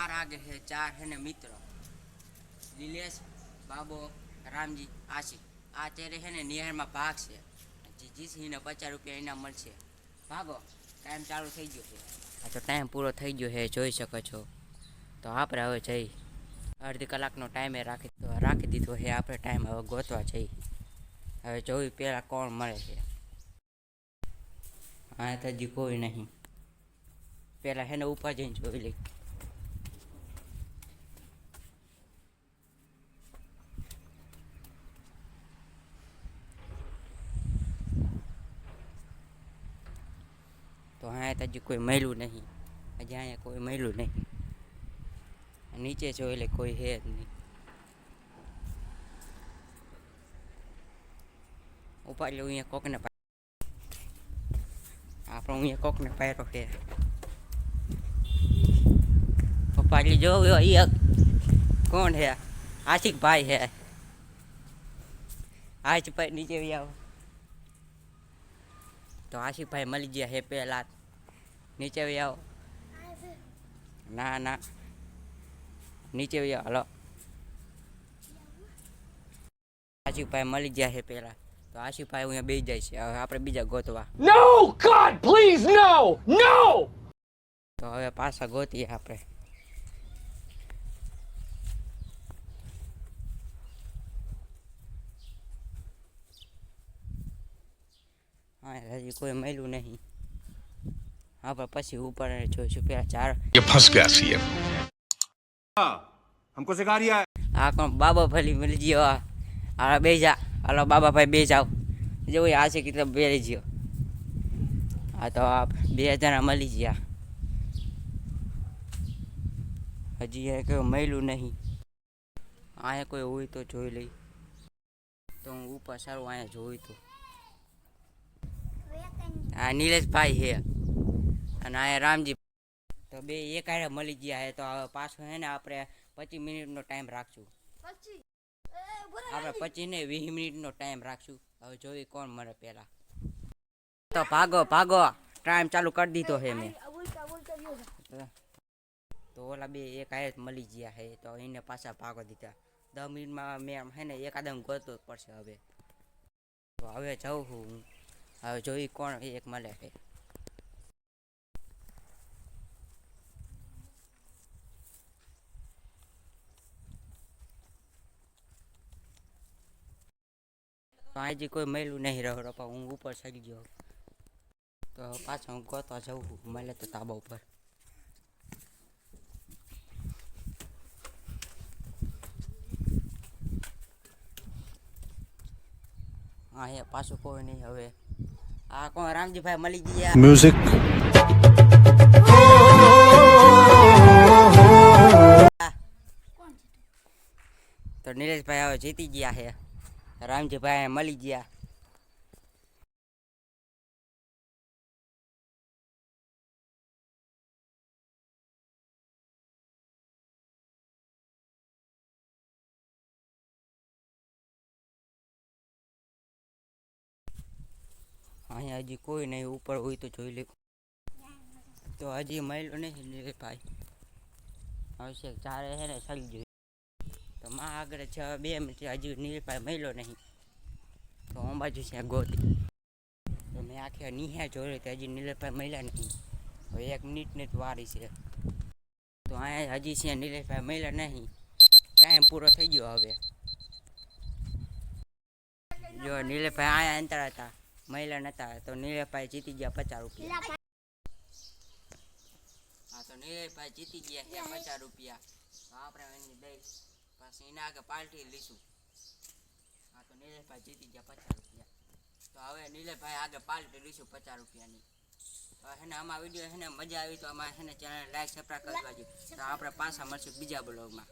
चार आगे है, चार है ने मित्र नीलेश बाबो रामजी आशिक आ तेरे है ने निहर में भाग से जीस ही ने 50 रुपया इनाम મળશે ભાગો ટાઈમ ચાલુ થઈ ગયો છે આ તો ટાઈમ પૂરો થઈ ગયો છે જોઈ શકો છો તો આપણે હવે જઈ અડધી કલાકનો ટાઈમે રાખી દીધો છે આપણે ટાઈમ હવે ગોતવા જઈ હવે જોઈ પહેલાં કોણ મળે છે હા તો હજી કોઈ નહીં પહેલાં એને ઉપર જઈને જોઈ લઈ તો હા હજી કોઈ મળ્યું નહીં હજી અહીંયા કોઈ મળ્યું નહીં નીચે જોઈ લે કોઈ હે જ નહીં ઉપાડી લઉં અહીંયા કોકને આપણો અહીંયા કોકને પાયરો છે ઉપાડી જો અહીંયા કોણ હે આશિક ભાઈ હે આશિક ભાઈ નીચે આવો તો આશિક ભાઈ મળી ગયા હે પહેલા નીચે આવો ના ના નીચે આવો હલો આશિકભાઈ મળી ગયા છે પહેલા તો આશિકભાઈ અહીંયા બેસી જાય છે હવે આપણે બીજા ગોતવા નો ગોડ પ્લીઝ નો નો તો હવે પાછા ગોતીએ આપણે હા હજી કોઈ મળ્યું નહીં આપણે પછી ઉપર જોઈશું પેલા ચાર ये फंस गया सीएम हमको सिखा रिया है આ કોણ બાબા ભલી મળી ગયો આ બે જા હાલો બાબા ભાઈ બે જાઓ જેવું આ છે કે બે ગયો હા તો આ 2 જણા મળી ગયા હજી એ કોઈ મળ્યું નહીં અહીંયા કોઈ હોય તો જોઈ લઈ તો હું ઉપર સારું અહીંયા જોયું તો આ નીલેશભાઈ છે અને અહીંયા રામજી તો બે એક હારે મળી ગયા હે તો હવે પાછો હે ને આપણે 25 મિનિટનો ટાઈમ રાખશું આપણે 25 ને 20 મિનિટનો ટાઈમ રાખશું હવે જોઈએ કોણ મળે પહેલા તો ભાગો ભાગો ટાઈમ ચાલુ કરી દીધો છે મેં તો ઓલા બે એક હારે મળી ગયા હે તો એને પાછા ભાગો દીધા 10 મિનિટમાં મેં હે ને એકાદમ ગોતવું જ પડશે હવે તો હવે જાઉં હું હવે જોઈ કોણ એક મળે છે તો હજી કોઈ મળ્યું નહીં રહ્યો પણ હું ઉપર ચડી ગયો તો પાછો હું ગોતવા જઉં મળે તો ધાબા ઉપર હા એ પાછું કોઈ નહીં હવે આ કોણ રામજીભાઈ મળી ગયા म्यूजिक તો નીલેશભાઈ હવે જીતી ગયા છે રામજીભાઈ મળી ગયા અહીંયા હજી કોઈ નહીં ઉપર હોય તો જોઈ લે તો હજી મળ્યો નહીં નીલેશભાઈ આવશે ચારે છે ને ચાલી જોઈએ તો માં આગળ છે 2 મિનિટ હજી નીલેશભાઈ મળ્યો નહીં તો હું બાજુ છે ગોતી તો મેં આખી નિહાળ જોઈ તો હજી નીલેશભાઈ મળ્યા નહીં હવે 1 મિનિટની જ વારી છે તો અહીંયા હજી છે નીલેશભાઈ મળ્યા નહીં ટાઈમ પૂરો થઈ ગયો હવે જો નીલેશભાઈ અહીંયા અંતર હતા મહિલા નતા તો નીલેશભાઈ જીતી ગયા 50 રૂપિયા હા તો નીલેશભાઈ જીતી ગયા છે 50 રૂપિયા તો આપણે એની દઈ પછી એના આગળ પાર્ટી લઈશું હા તો નીલેશભાઈ જીતી ગયા 50 રૂપિયા તો હવે નીલેશભાઈ આગળ પાર્ટી લઈશું 50 રૂપિયાની હવે એને આમાં વિડીયો એને મજા આવી તો આમાં એને ચેનલ લાઈક સબસ્ક્રાઈબ કરવા જોઈએ તો આપણે પાછા મળશું બીજા બ્લોગમાં